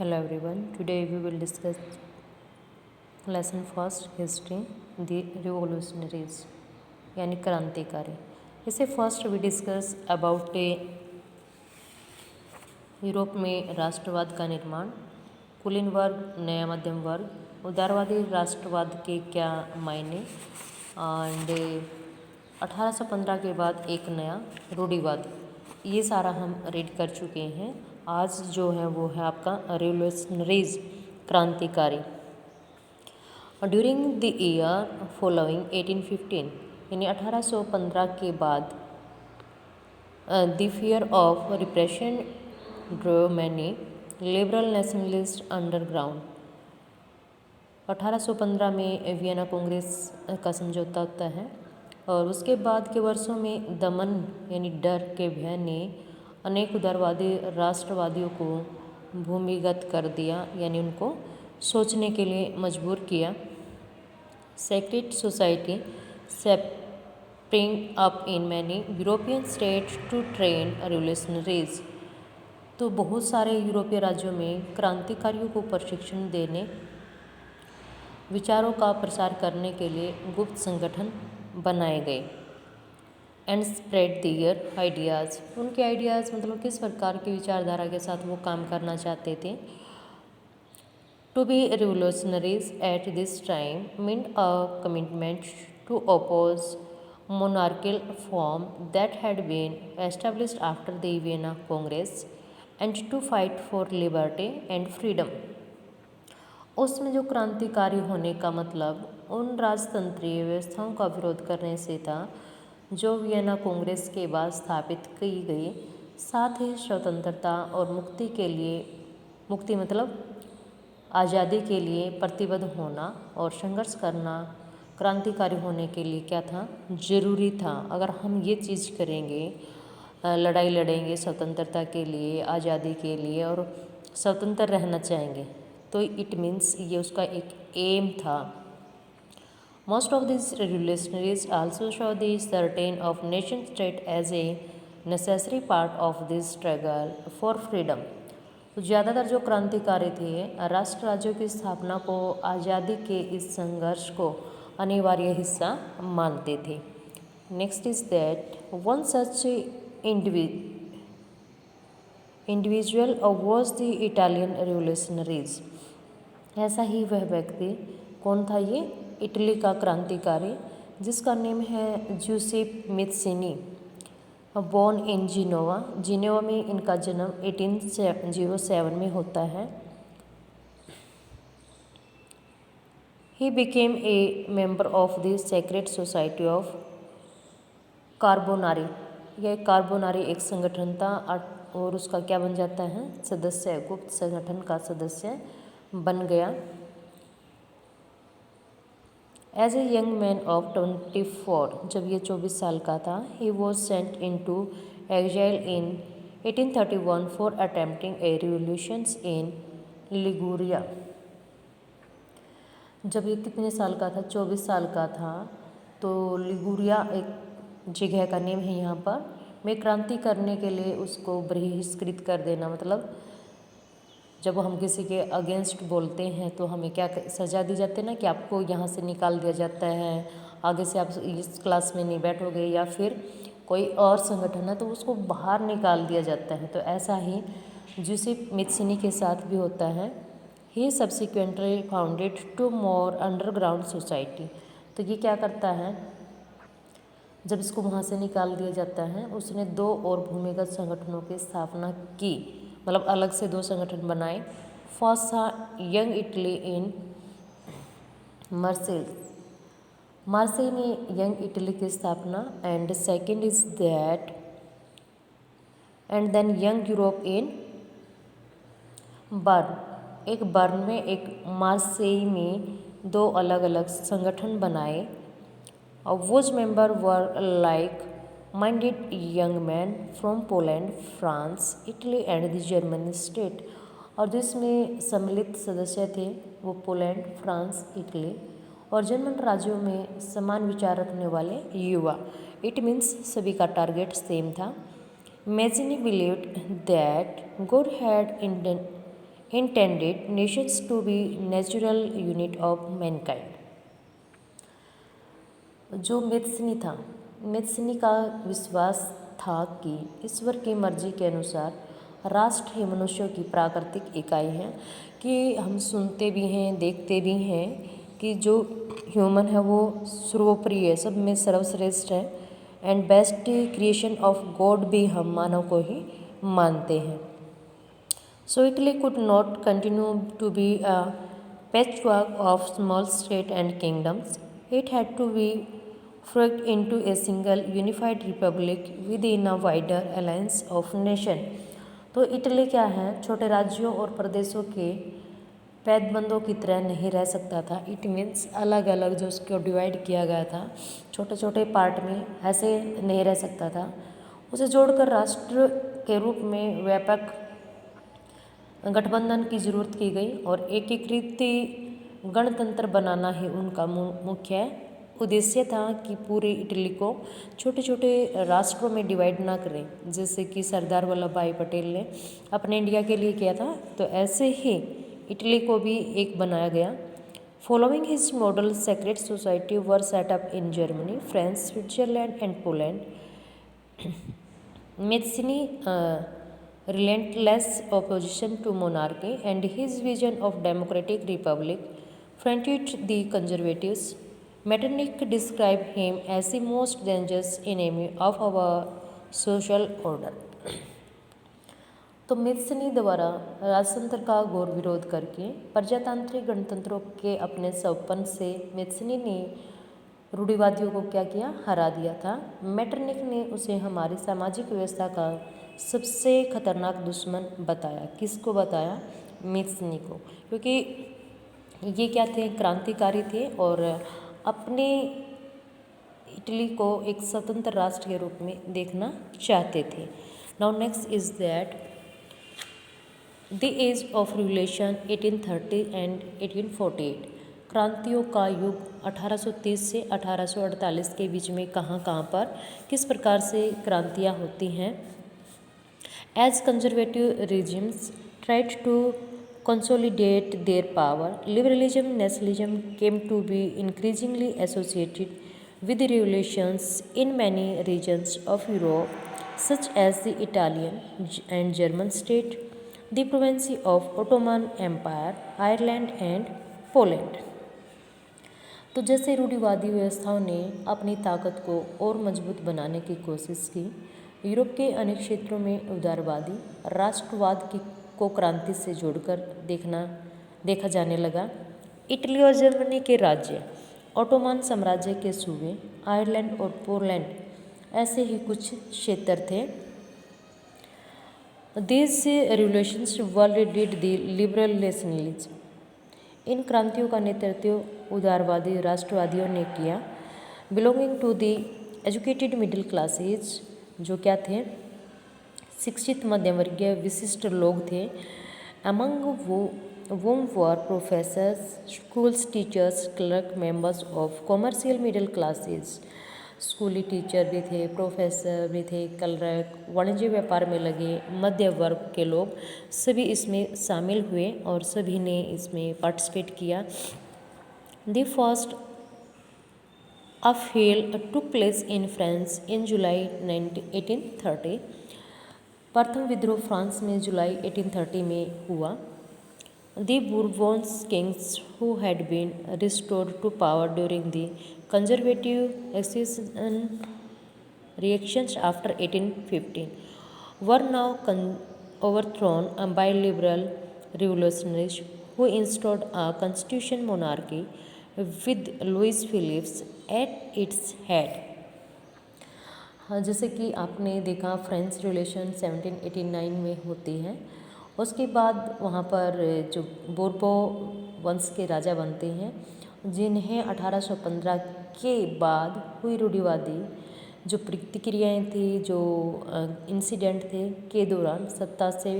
Hello everyone. Today we will discuss lesson first history the revolutionaries यानी क्रांतिकारी. इसे first we discuss about Europe में राष्ट्रवाद का निर्माण, कुलीन वर्ग, नया मध्यम वर्ग, उदारवादी राष्ट्रवाद के क्या मायने एंड 1815 के बाद एक नया रूढ़िवाद. ये सारा हम रीड कर चुके हैं. आज जो है वो है आपका रिवोल्यूशनरीज क्रांतिकारी. ड्यूरिंग द ईयर फॉलोइंग 1815 यानी 1815 के बाद the fear of repression drew many liberal nationalist underground. 1815 में वियना कांग्रेस का समझौता होता है और उसके बाद के वर्षों में दमन यानी डर के भय ने अनेक उदारवादी राष्ट्रवादियों को भूमिगत कर दिया यानी उनको सोचने के लिए मजबूर किया. Secret society spring up in many European states to train revolutionaries. तो बहुत सारे यूरोपीय राज्यों में क्रांतिकारियों को प्रशिक्षण देने, विचारों का प्रसार करने के लिए गुप्त संगठन बनाए गए. And spread their ideas. उनके आइडियाज़ मतलब किस प्रकार की विचारधारा के साथ वो काम करना चाहते थे. To be revolutionaries at this time meant a commitment to oppose monarchical form that had been established after the Vienna Congress and to fight for liberty and freedom. उसमें जो क्रांतिकारी होने का मतलब उन राजतंत्रीय व्यवस्थाओं का विरोध करने से था जो वियना कांग्रेस के बाद स्थापित की गई. साथ ही स्वतंत्रता और मुक्ति के लिए, मुक्ति मतलब आज़ादी के लिए प्रतिबद्ध होना और संघर्ष करना क्रांतिकारी होने के लिए क्या था, जरूरी था. अगर हम ये चीज़ करेंगे, लड़ाई लड़ेंगे स्वतंत्रता के लिए, आज़ादी के लिए और स्वतंत्र रहना चाहेंगे तो इट मीन्स ये उसका एक एम था. Most of these revolutionaries also saw the certain of nation state as a necessary part of this struggle for freedom. तो ज़्यादातर जो क्रांतिकारी थे राष्ट्र राज्यों की स्थापना को आज़ादी के इस संघर्ष को अनिवार्य हिस्सा मानते थे. Next is that one such individual was the Italian revolutionaries. ऐसा ही वह व्यक्ति कौन था, ये इटली का क्रांतिकारी जिसका नेम है Giuseppe Mazzini. Born in Genoa. Genoa में इनका जन्म 1807 में होता है. He became a member of the secret society of Carbonari. यह कार्बोनारी एक संगठन था और उसका क्या बन जाता है, सदस्य, गुप्त संगठन का सदस्य बन गया. As a young man of 24, जब ये 24 साल का था, ही was sent into exile in 1831 for attempting a revolutions in Liguria. जब ये कितने साल का था, 24 साल का था, तो लिगुरिया एक जगह का नेम है यहाँ पर, में क्रांति करने के लिए उसको बहिष्कृत कर देना. मतलब जब हम किसी के अगेंस्ट बोलते हैं तो हमें क्या सज़ा दी जाती है ना, कि आपको यहाँ से निकाल दिया जाता है, आगे से आप इस क्लास में नहीं बैठोगे, या फिर कोई और संगठन है तो उसको बाहर निकाल दिया जाता है. तो ऐसा ही ज्यूसेप मित्सिनी के साथ भी होता है. He subsequently founded 2 more underground society. तो ये क्या करता है, जब इसको वहाँ से निकाल दिया जाता है उसने 2 और भूमिगत संगठनों की स्थापना की. मतलब अलग से 2 संगठन बनाए. फर्स्ट था यंग इटली इन मार्सेल. मार्सेल में यंग इटली की स्थापना. And second is that and then young Europe in Berne. एक बर्न में, एक मार्सेई में 2 अलग अलग संगठन बनाए. और whose member were like minded young men from Poland, France, Italy and the German state. और जिसमें सम्मिलित सदस्य थे वो पोलैंड, फ्रांस, इटली और जर्मन राज्यों में समान विचार रखने वाले युवा. इट मीन्स सभी का टारगेट सेम था. Mazzini believed that God had intended nations to be natural unit of mankind। जो मेत्सनी था, मेत्सनी का विश्वास था कि ईश्वर की मर्जी के अनुसार राष्ट्र ही मनुष्यों की प्राकृतिक इकाई है, कि हम सुनते भी हैं, देखते भी हैं कि जो ह्यूमन है वो सर्वोपरि है, सब में सर्वश्रेष्ठ है, and best creation of God भी हम मानव को ही मानते हैं। So Italy could not continue to be a patchwork of small states and kingdoms. It had to be forged into a single unified republic within a wider alliance of nations। तो Italy क्या है, छोटे राज्यों और प्रदेशों के पैदबंदों की तरह नहीं रह सकता था। इट मीन्स अलग अलग जो उसको डिवाइड किया गया था छोटे छोटे पार्ट में, ऐसे नहीं रह सकता था। उसे जोड़कर राष्ट्र के रूप में व्यापक गठबंधन की जरूरत की गई और एकीकृत गणतंत्र बनाना ही उनका मुख्य उद्देश्य था, कि पूरी इटली को छोटे छोटे राष्ट्रों में डिवाइड ना करें, जैसे कि सरदार वल्लभ भाई पटेल ने अपने इंडिया के लिए किया था, तो ऐसे ही इटली को भी एक बनाया गया। Following his model secret society were set up in Germany, France, Switzerland and Poland. Mazzini relentless opposition to monarchy and his vision of democratic republic fronted the conservatives. Metternich described him as the most dangerous enemy of our social order। तो Mazzini द्वारा राजतंत्र का घोर विरोध करके प्रजातांत्रिक गणतंत्रों के अपने सपन से मेत्सिनी ने रूढ़िवादियों को क्या किया, हरा दिया था। मेटरनिक ने उसे हमारी सामाजिक व्यवस्था का सबसे खतरनाक दुश्मन बताया। किसको बताया? मेत्सिनी को, क्योंकि ये क्या थे, क्रांतिकारी थे और अपने इटली को एक स्वतंत्र राष्ट्र के रूप में देखना चाहते थे। Now next is that the age of revolution 1830 and 1848। क्रांतियों का युग 1830 से 1848 के बीच में कहाँ पर किस प्रकार से क्रांतियाँ होती हैं। As conservative regimes tried to consolidate their power, liberalism, nationalism came to be increasingly associated with revolutions in many regions of Europe, such as the Italian and German state, the province of Ottoman Empire, Ireland and Poland। तो जैसे रूढ़िवादी व्यवस्थाओं ने अपनी ताकत को और मजबूत बनाने की कोशिश की, यूरोप के अनेक क्षेत्रों में उदारवादी राष्ट्रवाद को क्रांति से जोड़कर देखा जाने लगा। इटली और जर्मनी के राज्य, ओटोमान साम्राज्य के सूबे, आयरलैंड और पोलैंड ऐसे ही कुछ क्षेत्र थे। These revolutions were led the liberal nationalism। इन क्रांतियों का नेतृत्व उदारवादी राष्ट्रवादियों ने किया। Belonging to the educated middle classes, जो क्या थे, शिक्षित मध्यमवर्गीय विशिष्ट लोग थे। Among whom were professors, schools teachers, clerk, members of commercial middle classes. स्कूली टीचर भी थे, प्रोफेसर भी थे, क्लर्क, वाणिज्य व्यापार में लगे मध्य वर्ग के लोग सभी इसमें शामिल हुए और सभी ने इसमें पार्टिसिपेट किया। The first upheaval took place in France in July 1830। प्रथम विद्रोह फ्रांस में जुलाई 1830 में हुआ। The Bourbons kings who had been restored to power during the conservative accession reactions after 1815 were now overthrown by liberal revolutionaries who installed a constitutional monarchy with Louis Philippe at its head। हाँ, जैसे कि आपने देखा French revolution 1789 में होती है, उसके बाद वहाँ पर जो बोर्बो वंश के राजा बनते हैं, जिन्हें 1815 के बाद हुई रूढ़िवादी जो प्रतिक्रियाएँ थी, जो इंसिडेंट थे के दौरान सत्ता से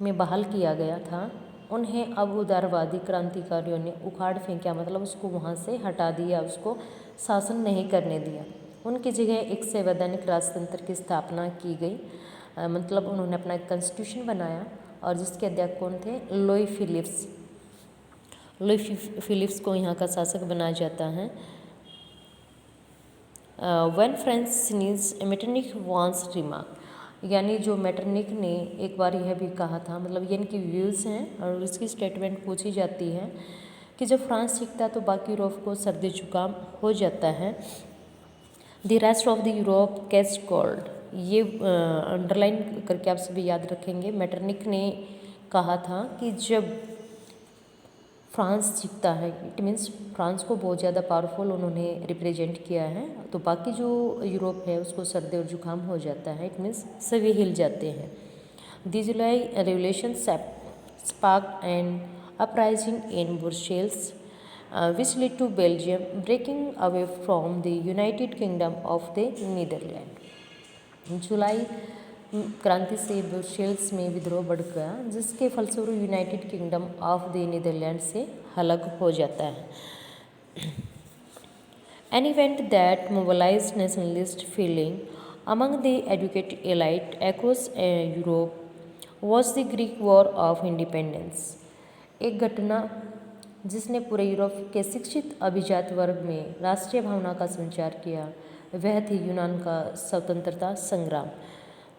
में बहाल किया गया था, उन्हें अब उदारवादी क्रांतिकारियों ने उखाड़ फेंका, मतलब उसको वहाँ से हटा दिया, उसको शासन नहीं करने दिया। उनकी जगह एक संवैधानिक राजतंत्र की स्थापना की गई, मतलब उन्होंने अपना एक कॉन्स्टिट्यूशन बनाया और जिसके अध्यक्ष कौन थे? Louis Philips. लुई फिलिप्स को यहाँ का शासक बनाया जाता है। व्हेन फ्रेंच सीनीज मेटरनिक वांस रिमार्क, यानी जो मेटरनिक ने एक बार यह भी कहा था, मतलब ये इनकी व्यूज़ हैं और इसकी स्टेटमेंट पूछी जाती है कि जब फ्रांस जीतता है तो बाकी यूरोप को सर्दी जुकाम हो जाता है। The rest of the Europe catch cold, ये अंडरलाइन करके आप सभी याद रखेंगे। मेटरनिक ने कहा था कि जब फ्रांस जीतता है, इट मीन्स फ्रांस को बहुत ज़्यादा पावरफुल उन्होंने रिप्रेजेंट किया है, तो बाकी जो यूरोप है उसको सर्दी और जुकाम हो जाता है, इट मीन्स सभी हिल जाते हैं। The July revolution sparked an uprising in Brussels, which led to Belgium breaking away from the United Kingdom of the Netherlands. जुलाई क्रांति से ब्रुसेल्स में विद्रोह बढ़ गया, जिसके फलस्वरूप United Kingdom of the Netherland से अलग हो जाता है। An event that mobilized nationalist feeling among the educated elite across Europe was the Greek War of Independence. एक घटना जिसने पूरे यूरोप के शिक्षित अभिजात वर्ग में राष्ट्रीय भावना का संचार किया, वह थी यूनान का स्वतंत्रता संग्राम।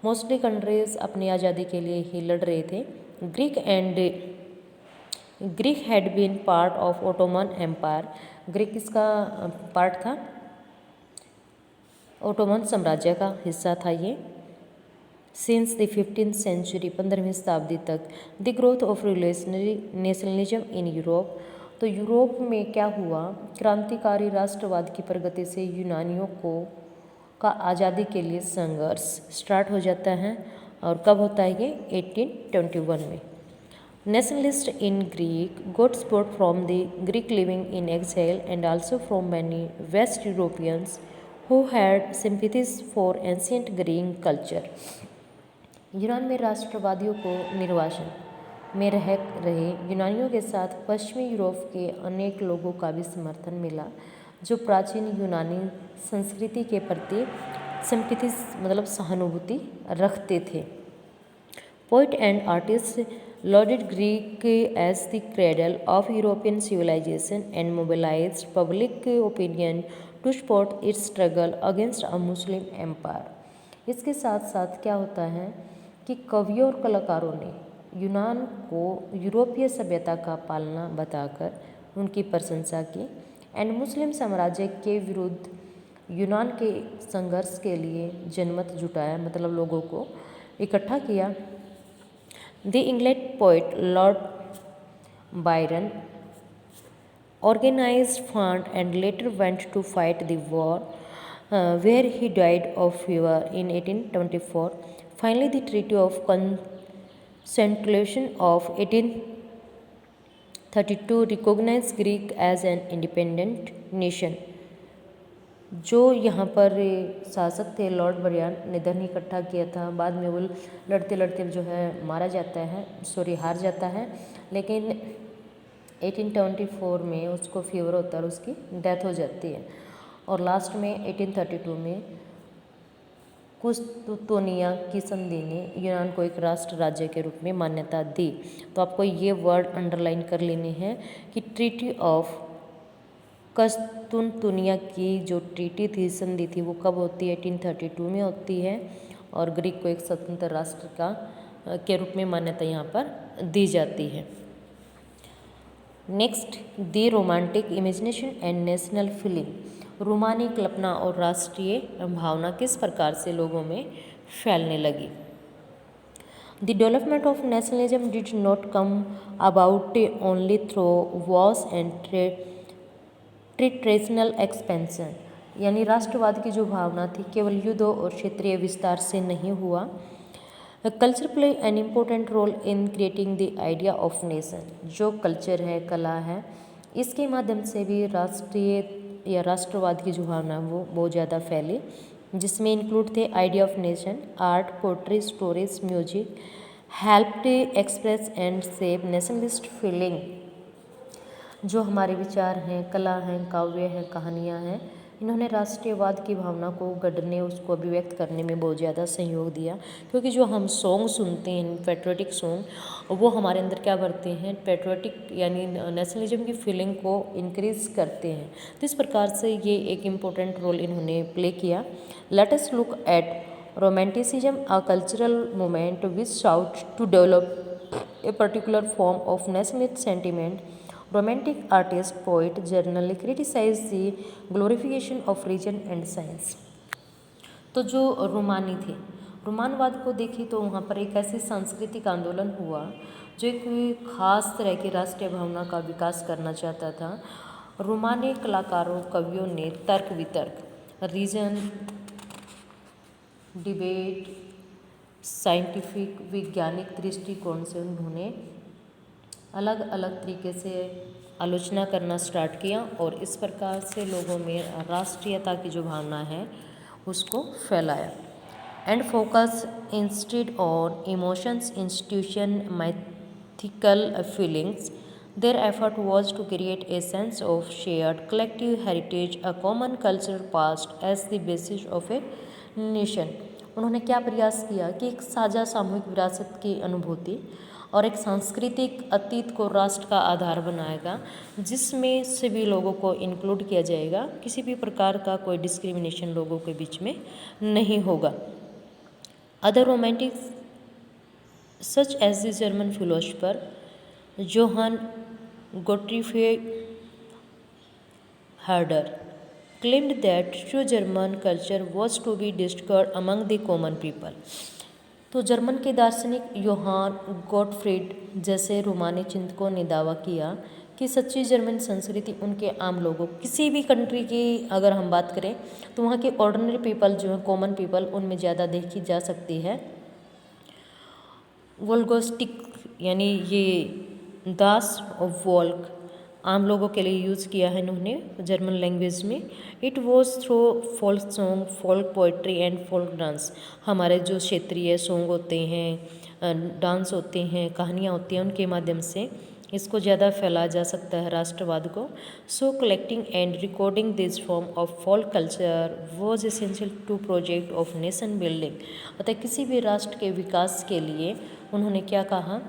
मोस्टली कंट्रीज अपनी आज़ादी के लिए ही लड़ रहे थे। Greek had been part of Ottoman Empire, Greek किसका पार्ट था? ओटोमन साम्राज्य का हिस्सा था ये। सिंस द 15th सेंचुरी, 15वीं शताब्दी तक, the growth of revolutionary nationalism in Europe, तो यूरोप में क्या हुआ? क्रांतिकारी राष्ट्रवाद की प्रगति से यूनानियों को का आज़ादी के लिए संघर्ष स्टार्ट हो जाता है। और कब होता है ये? 1821 में। Nationalist in Greek got support from the Greek living in exile and also from many west Europeans who had sympathies for ancient Greek culture. यूनान में राष्ट्रवादियों को निर्वासन में रह रहे यूनानियों के साथ पश्चिमी यूरोप के अनेक लोगों का भी समर्थन मिला, जो प्राचीन यूनानी संस्कृति के प्रति सिंपैथी मतलब सहानुभूति रखते थे। Poet and artist lauded Greek as the cradle of European civilisation and mobilised public opinion to support its struggle against a Muslim empire. इसके साथ साथ क्या होता है कि कवियों और कलाकारों ने यूनान को यूरोपीय सभ्यता का पालना बताकर उनकी प्रशंसा की एंड मुस्लिम साम्राज्य के विरुद्ध यूनान के संघर्ष के लिए जनमत जुटाया, मतलब लोगों को इकट्ठा किया। The English poet Lord Byron organized fund and later went to fight the war, where he died of fever in 1824. Finally, the Treaty of Conciliation of 1832 recognized Greek as an independent nation. जो यहाँ पर शासक थे Lord Byron ने धन इकट्ठा किया था, बाद में वो लड़ते लड़ते जो है मारा जाता है, हार जाता है, लेकिन 1824 में उसको फीवर होता है और उसकी डेथ हो जाती है। और लास्ट में 1832 में कुस्तुतोनिया की संधि ने यूनान को एक राष्ट्र राज्य के रूप में मान्यता दी। तो आपको ये वर्ड अंडरलाइन कर लेने हैं कि ट्रीटी ऑफ कुस्तुतोनिया की जो ट्रीटी थी, संधि थी, वो कब होती है? 1832 में होती है और ग्रीक को एक स्वतंत्र राष्ट्र के रूप में मान्यता यहाँ पर दी जाती है। Next, the romantic imagination and national feeling. रोमानी कल्पना और राष्ट्रीय भावना किस प्रकार से लोगों में फैलने लगी? The development of nationalism did not come about only through Wars and traditional expansion, यानी राष्ट्रवाद की जो भावना थी केवल युद्धों और क्षेत्रीय विस्तार से नहीं हुआ। Culture play an important role in creating the idea of nation. जो कल्चर है, कला है, इसके माध्यम से भी राष्ट्रीय या राष्ट्रवाद की जो भावना वो बहुत ज़्यादा फैली, जिसमें इंक्लूड थे idea of nation, art, poetry, stories, music helped express and shape nationalist feeling. जो हमारे विचार हैं, कला हैं, काव्य हैं, कहानियाँ हैं, इन्होंने राष्ट्रीयवाद की भावना को गढ़ने, उसको अभिव्यक्त करने में बहुत ज़्यादा सहयोग दिया, क्योंकि जो हम सॉन्ग सुनते हैं पेट्रियोटिक सॉन्ग, वो हमारे अंदर क्या करते हैं, पेट्रियोटिक यानी नेशनलिज्म की फीलिंग को इंक्रीज करते हैं। तो इस प्रकार से ये एक इम्पोर्टेंट रोल इन्होंने प्ले किया। Let us look at romanticism, a cultural movement which sought to develop a particular form of nationalist sentiment. Romantic artists, poet, generally criticize the glorification of religion and science. तो जो रोमानी थे, रोमानवाद को देखी तो वहाँ पर एक ऐसी सांस्कृतिक आंदोलन हुआ जो एक खास तरह की राष्ट्रीय भावना का विकास करना चाहता था। रोमानी कलाकारों, कवियों ने तर्क वितर्क, रीजन, डिबेट, साइंटिफिक, वैज्ञानिक दृष्टिकोण से उन्होंने अलग अलग तरीके से आलोचना करना स्टार्ट किया और इस प्रकार से लोगों में राष्ट्रीयता की जो भावना है उसको फैलाया। And focus instead on emotions, institution, mythical feelings. Their effort was to create a sense of shared collective heritage, a common cultural past as the basis of a nation. उन्होंने क्या प्रयास किया कि एक साझा सामूहिक विरासत की अनुभूति और एक सांस्कृतिक अतीत को राष्ट्र का आधार बनाएगा, जिसमें सभी लोगों को इंक्लूड किया जाएगा, किसी भी प्रकार का कोई डिस्क्रिमिनेशन लोगों के बीच में नहीं होगा। Other romantics such as the German philosopher Johann Gottfried Herder claimed that true German culture was to be discovered among the common people. तो जर्मन के दार्शनिक योहान गॉटफ्रीड जैसे रोमानी चिंतकों ने दावा किया कि सच्ची जर्मन संस्कृति उनके आम लोगों, किसी भी कंट्री की अगर हम बात करें तो वहाँ के ऑर्डिनरी पीपल जो है, कॉमन पीपल, उनमें ज़्यादा देखी जा सकती है। वोल्गोस्टिक यानी ये दास ऑफ वोल्क आम लोगों के लिए यूज़ किया है इन्होंने जर्मन लैंग्वेज में। It was through folk song, folk poetry and folk dance. हमारे जो क्षेत्रीय सॉन्ग होते हैं, डांस होते हैं, कहानियाँ होती हैं, उनके माध्यम से इसको ज़्यादा फैलाया जा सकता है राष्ट्रवाद को। So collecting and recording this form of folk culture was essential to project of nation building. अतः किसी भी राष्ट्र के विकास के लिए उन्होंने क्या कहा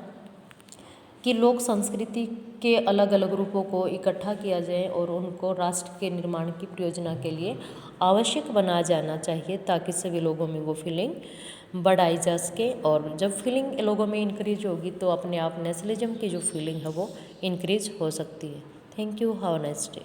कि लोक संस्कृति के अलग अलग रूपों को इकट्ठा किया जाए और उनको राष्ट्र के निर्माण की प्रयोजना के लिए आवश्यक बनाया जाना चाहिए, ताकि सभी लोगों में वो फीलिंग बढ़ाई जा सके। और जब फीलिंग लोगों में इंक्रीज होगी तो अपने आप नेशनलिज्म की जो फीलिंग है वो इंक्रीज हो सकती है। Thank you, have a nice day.